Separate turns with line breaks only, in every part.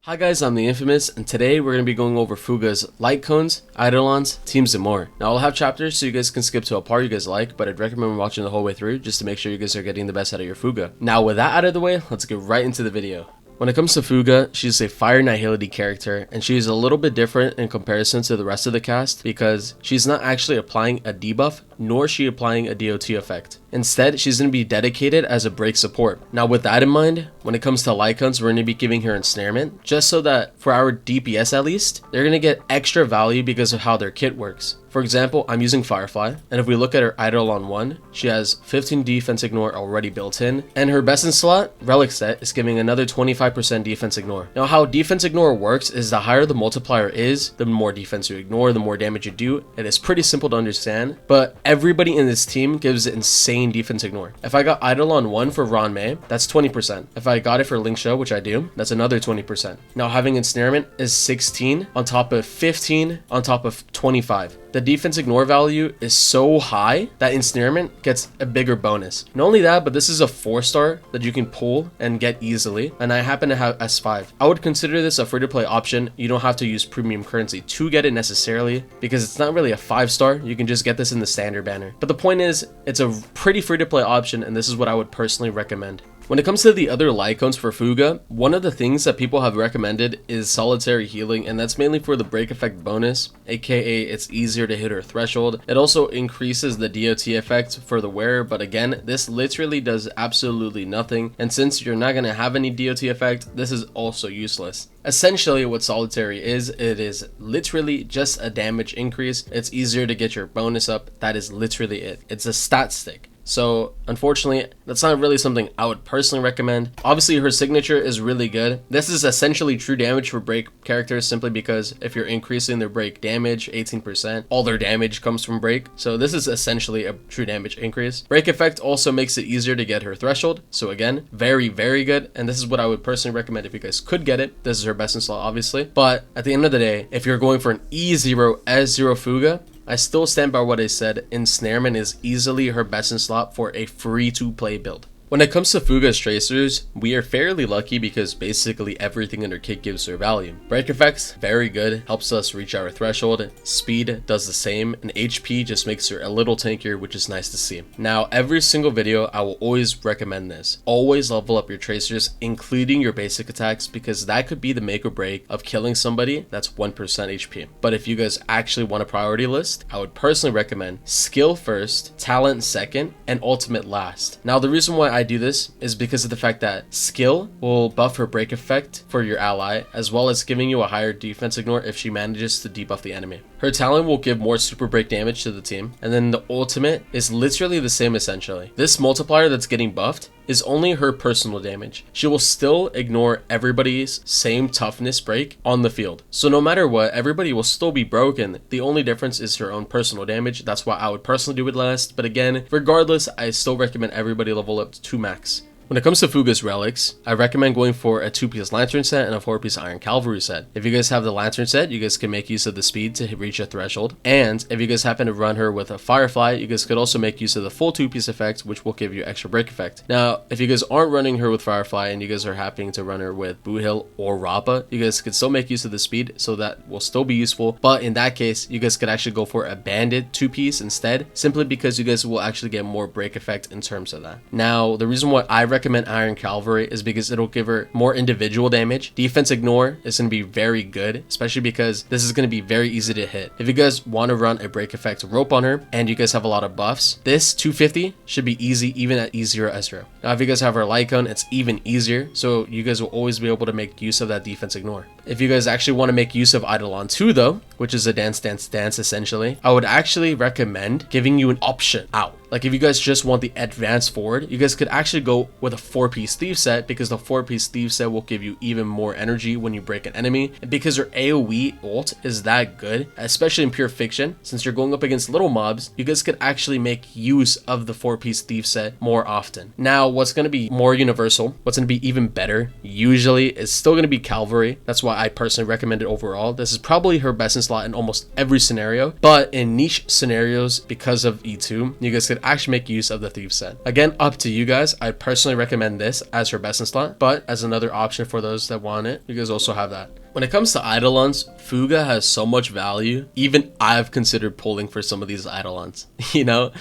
Hi guys, I'm the Infamous, and today we're going to be going over Fuga's Lightcones, Eidolons, teams, and more. Now I'll have chapters so you guys can skip to a part you guys like, but I'd recommend watching the whole way through just to make sure you guys are getting the best out of your Fuga. Now with that out of the way, let's get right into the video. When it comes to Fuga, she's a Fire Nihility character, and she's a little bit different in comparison to the rest of the cast because she's not actually applying a debuff, nor is she applying a DOT effect. Instead, she's going to be dedicated as a break support. Now with that in mind, when it comes to Lightcones, we're going to be giving her ensnarement, just so that for our DPS at least, they're going to get extra value because of how their kit works. For example, I'm using Firefly, and if we look at her Eidolon 1, she has 15 defense ignore already built in, and her best in slot, Relics set, is giving another 25% defense ignore. Now how defense ignore works is the higher the multiplier is, the more defense you ignore, the more damage you do. It is pretty simple to understand, but everybody in this team gives insane defense ignore. If I got Eidolon 1 for Ron May, that's 20%. If I got it for Link Show, which I do, that's another 20%. Now having ensnarement is 16 on top of 15 on top of 25. The defense ignore value is so high that ensnarement gets a bigger bonus. Not only that, but this is a 4-star that you can pull and get easily, and I happen to have S5. I would consider this a free-to-play option. You don't have to use premium currency to get it necessarily because it's not really a 5-star. You can just get this in the standard banner. But the point is, it's a pretty free-to-play option, and this is what I would personally recommend. When it comes to the other Lightcones for Fuga, one of the things that people have recommended is solitary healing, and that's mainly for the break effect bonus, aka it's easier to hit her threshold. It also increases the DOT effect for the wearer, but again, this literally does absolutely nothing, and since you're not going to have any DOT effect, this is also useless. Essentially what solitary is, it is literally just a damage increase. It's easier to get your bonus up. That is literally it. It's a stat stick. So unfortunately, that's not really something I would personally recommend. Obviously, her signature is really good. This is essentially true damage for break characters simply because if you're increasing their break damage 18%, all their damage comes from break. So this is essentially a true damage increase. Break effect also makes it easier to get her threshold. So again, very, very good. And this is what I would personally recommend if you guys could get it. This is her best in slot, obviously. But at the end of the day, if you're going for an E0S0 Fuga, I still stand by what I said. Ensnarement is easily her best in slot for a free-to-play build. When it comes to Fuga's tracers, we are fairly lucky because basically everything in her kit gives her value. Break effects, very good, helps us reach our threshold. Speed does the same, and HP just makes her a little tankier, which is nice to see. Now, every single video, I will always recommend this. Always level up your tracers, including your basic attacks, because that could be the make or break of killing somebody that's 1% HP. But if you guys actually want a priority list, I would personally recommend skill first, talent second, and ultimate last. Now, the reason why I do this is because of the fact that skill will buff her break effect for your ally, as well as giving you a higher defense ignore if she manages to debuff the enemy. Her talent will give more super break damage to the team, and then the ultimate is literally the same essentially. This multiplier that's getting buffed is only her personal damage. She will still ignore everybody's same toughness break on the field. So no matter what, everybody will still be broken. The only difference is her own personal damage. That's why I would personally do it last. But again, regardless, I still recommend everybody level up to 2 max. When it comes to Fuga's relics, I recommend going for a 2-piece lantern set and a 4-piece iron cavalry set. If you guys have the lantern set, you guys can make use of the speed to reach a threshold. And if you guys happen to run her with a firefly, you guys could also make use of the full 2-piece effect, which will give you extra break effect. Now, if you guys aren't running her with firefly and you guys are happening to run her with Boohill or Rappa, you guys could still make use of the speed, so that will still be useful. But in that case, you guys could actually go for a banded 2-piece instead, simply because you guys will actually get more break effect in terms of that. Now, the reason why I recommend Iron Cavalry is because it'll give her more individual damage. Defense ignore is going to be very good, especially because this is going to be very easy to hit. If you guys want to run a break effect rope on her and you guys have a lot of buffs, this 250 should be easy even at E0S0. Now if you guys have her Lightcone, it's even easier, so you guys will always be able to make use of that defense ignore. If you guys actually want to make use of Eidolon 2 though, which is a dance essentially, I would actually recommend giving you an option out. Like if you guys just want the advanced forward, you guys could actually go with a 4-piece thief set, because the 4-piece thief set will give you even more energy when you break an enemy. And because her AoE ult is that good, especially in pure fiction, since you're going up against little mobs, you guys could actually make use of the 4-piece thief set more often. Now, what's going to be more universal, what's going to be even better, usually is still going to be Cavalry. That's why I personally recommend it overall. This is probably her best in slot in almost every scenario, but in niche scenarios, because of E2, you guys could actually make use of the Thief set. Again, up to you guys. I personally recommend this as her best in slot, but as another option for those that want it, you guys also have that. When it comes to Eidolons, Fugue has so much value. Even I've considered pulling for some of these Eidolons. You know,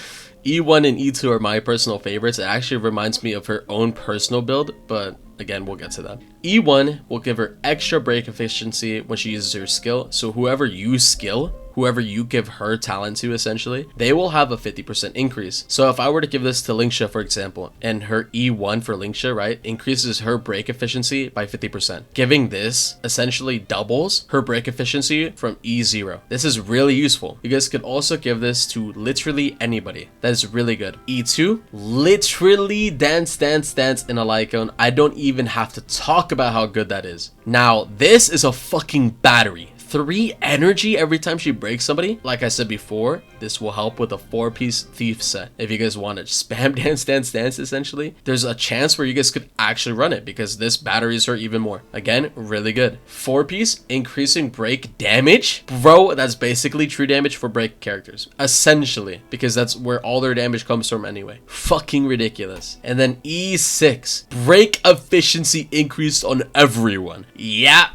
E1 and E2 are my personal favorites. It actually reminds me of her own personal build, but again, we'll get to that. E1 will give her extra break efficiency when she uses her skill. So whoever you skill, whoever you give her talent to, essentially, they will have a 50% increase. So if I were to give this to Linksha, for example, and her E1 for Linksha, right, increases her break efficiency by 50%. Giving this essentially doubles her break efficiency from E0. This is really useful. You guys could also give this to literally anybody. That is really good. E2, literally dance in a Lightcone. I don't even have to talk about how good that is. Now, this is a fucking battery. 3 energy every time she breaks somebody. Like I said before, this will help with a 4-piece Thief set. If you guys want to spam dance, essentially, there's a chance where you guys could actually run it because this batteries her even more. Again, really good. 4-piece, increasing break damage. Bro, that's basically true damage for break characters. Essentially, because that's where all their damage comes from anyway. Fucking ridiculous. And then E6, break efficiency increased on everyone. Yeah.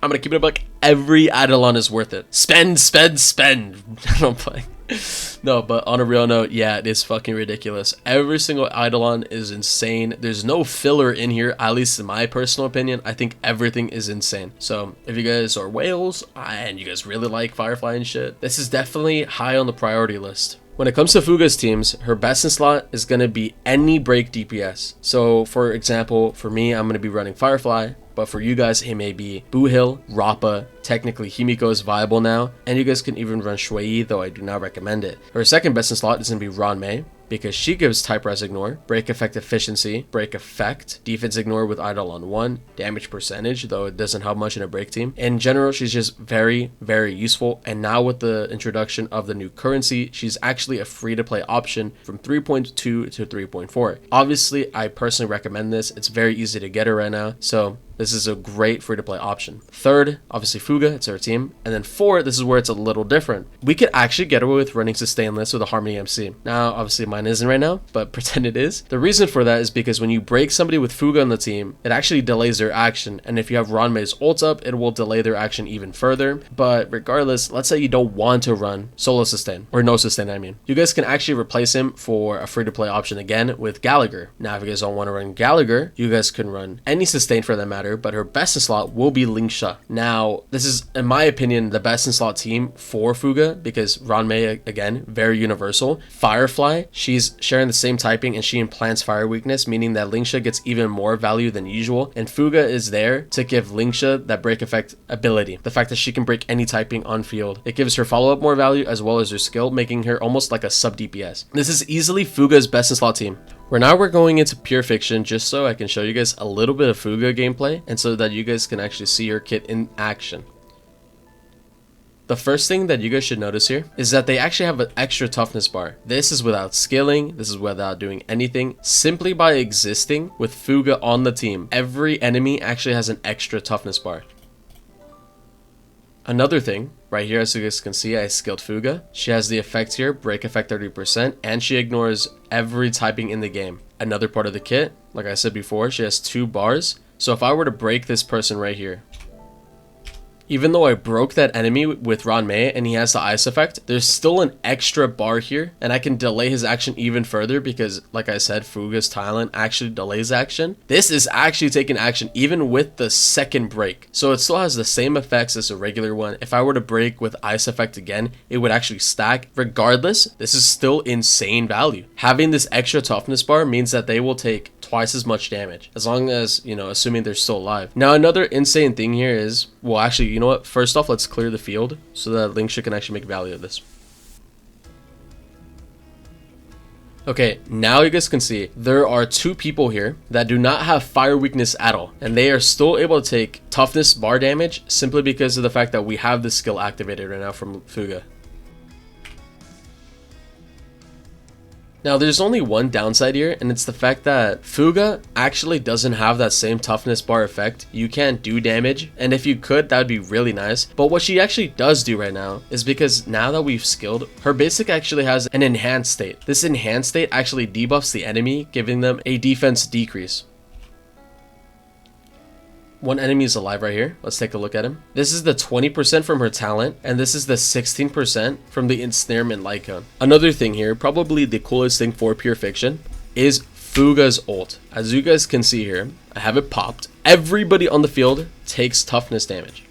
I'm gonna keep it a buck. Every Eidolon is worth it. Spend. I don't play. No, but on a real note, yeah, it is fucking ridiculous. Every single Eidolon is insane. There's no filler in here, at least in my personal opinion. I think everything is insane. So if you guys are whales and you guys really like Firefly and shit, this is definitely high on the priority list. When it comes to Fuga's teams, her best in slot is going to be any break DPS. So for example, for me, I'm going to be running Firefly. But for you guys, it may be Buhil, Rappa, technically Himiko is viable now, and you guys can even run Shui, though I do not recommend it. Her second best in slot is going to be Ranmei, because she gives type res ignore, break effect efficiency, break effect, defense ignore with Eidolon 1, damage percentage, though it doesn't have much in a break team. In general, she's just very useful, and now with the introduction of the new currency, she's actually a free-to-play option from 3.2 to 3.4. Obviously, I personally recommend this. It's very easy to get her right now, so this is a great free-to-play option. Third, obviously Fuga, it's our team. And then 4, this is where it's a little different. We could actually get away with running Sustainless with a Harmony MC. Now, obviously mine isn't right now, but pretend it is. The reason for that is because when you break somebody with Fuga on the team, it actually delays their action. And if you have Ranmei's ult up, it will delay their action even further. But regardless, let's say you don't want to run solo sustain, or no sustain, I mean. You guys can actually replace him for a free-to-play option again with Gallagher. Now, if you guys don't want to run Gallagher, you guys can run any sustain for that matter, but her best in slot will be Linksha. Now, this is, in my opinion, the best in slot team for Fuga because Ranmei, again, very universal. Firefly, she's sharing the same typing and she implants fire weakness, meaning that Linksha gets even more value than usual. And Fuga is there to give Linksha that break effect ability. The fact that she can break any typing on field. It gives her follow-up more value as well as her skill, making her almost like a sub DPS. This is easily Fuga's best in slot team. We're going into pure fiction just so I can show you guys a little bit of Fuga gameplay and so that you guys can actually see her kit in action. The first thing that you guys should notice here is that they actually have an extra toughness bar. This is without skilling, this is without doing anything. Simply by existing with Fuga on the team, every enemy actually has an extra toughness bar. Another thing, right here, as you guys can see, I skilled Fuga. She has the effect here, break effect 30%, and she ignores every typing in the game. Another part of the kit, like I said before, she has 2 bars. So if I were to break this person right here, even though I broke that enemy with Ranmei and he has the ice effect, there's still an extra bar here and I can delay his action even further because, like I said, Fuga's talent actually delays action. This is actually taking action even with the second break. So it still has the same effects as a regular one. If I were to break with ice effect again, it would actually stack. Regardless, this is still insane value. Having this extra toughness bar means that they will take twice as much damage as long as, you know, assuming they're still alive. Now, another insane thing here is, well, actually, you know what? First off, let's clear the field so that Linksha can actually make value of this. Okay, now you guys can see there are 2 people here that do not have fire weakness at all, and they are still able to take toughness bar damage simply because of the fact that we have this skill activated right now from Fuga. Now there's only one downside here, and it's the fact that Fugue actually doesn't have that same toughness bar effect. You can't do damage, and if you could, that would be really nice. But what she actually does do right now is, because now that we've skilled, her basic actually has an enhanced state. This enhanced state actually debuffs the enemy, giving them a defense decrease. One enemy is alive right here. Let's take a look at him. This is the 20% from her talent, and this is the 16% from the ensnarement Lightcone. Another thing here, probably the coolest thing for Pure Fiction, is Fugue's ult. As you guys can see here, I have it popped. Everybody on the field takes toughness damage.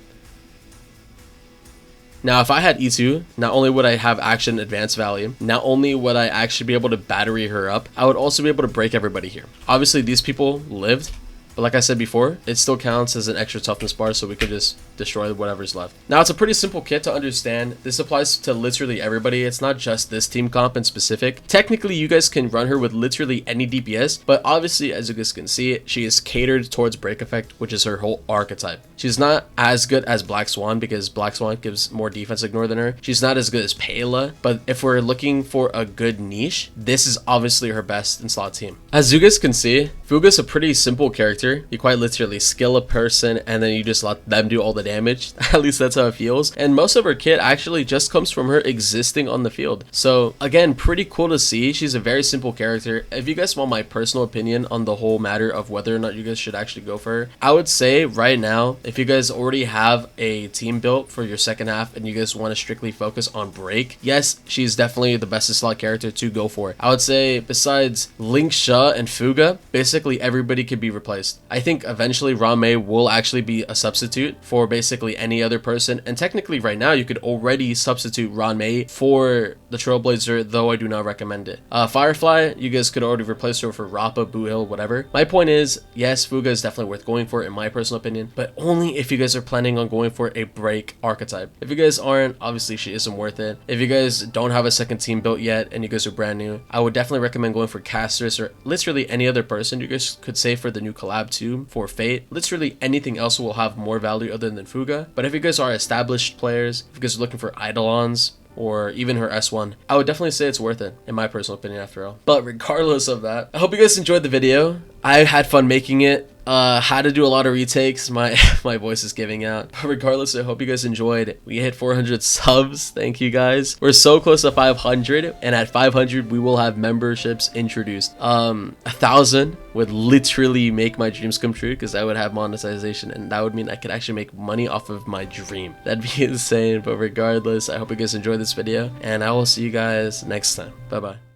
Now, if I had E2, not only would I have action advance value, not only would I actually be able to battery her up, I would also be able to break everybody here. Obviously, these people lived, but like I said before, it still counts as an extra toughness bar, so we could just destroy whatever's left. Now, it's a pretty simple kit to understand. This applies to literally everybody. It's not just this team comp in specific. Technically, you guys can run her with literally any DPS, but obviously, as you guys can see, she is catered towards break effect, which is her whole archetype. She's not as good as Black Swan, because Black Swan gives more defense ignore than her. She's not as good as Pela, but if we're looking for a good niche, this is obviously her best in slot team. As you guys can see, Fugue is a pretty simple character. You quite literally skill a person, and then you just let them do all the damage. At least that's how it feels. And most of her kit actually just comes from her existing on the field. So again, pretty cool to see. She's a very simple character. If you guys want my personal opinion on the whole matter of whether or not you guys should actually go for her, I would say right now, if you guys already have a team built for your second half and you guys want to strictly focus on break, yes, she's definitely the best slot character to go for. I would say besides Link Sha and Fugue, basically everybody could be replaced. I think eventually Ranmei will actually be a substitute for basically any other person, and technically right now you could already substitute Ranmei for the Trailblazer, though I do not recommend it. Firefly, you guys could already replace her for Rappa, Boohill, whatever. My point is, yes, Fugue is definitely worth going for in my personal opinion, but only if you guys are planning on going for a break archetype. If you guys aren't, obviously she isn't worth it. If you guys don't have a second team built yet and you guys are brand new, I would definitely recommend going for Casters or literally any other person. You guys could save for the new collab too for Fate. Literally anything else will have more value other than Fugue. But if you guys are established players, if you guys are looking for Eidolons or even her S1, I would definitely say it's worth it, in my personal opinion after all. But regardless of that, I hope you guys enjoyed the video. I had fun making it. Had to do a lot of retakes. My voice is giving out. But regardless, I hope you guys enjoyed. We hit 400 subs. Thank you guys. We're so close to 500, and at 500 we will have memberships introduced. 1,000 would literally make my dreams come true, because I would have monetization, and that would mean I could actually make money off of my dream. That'd be insane. But regardless, I hope you guys enjoyed this video, and I will see you guys next time. Bye bye.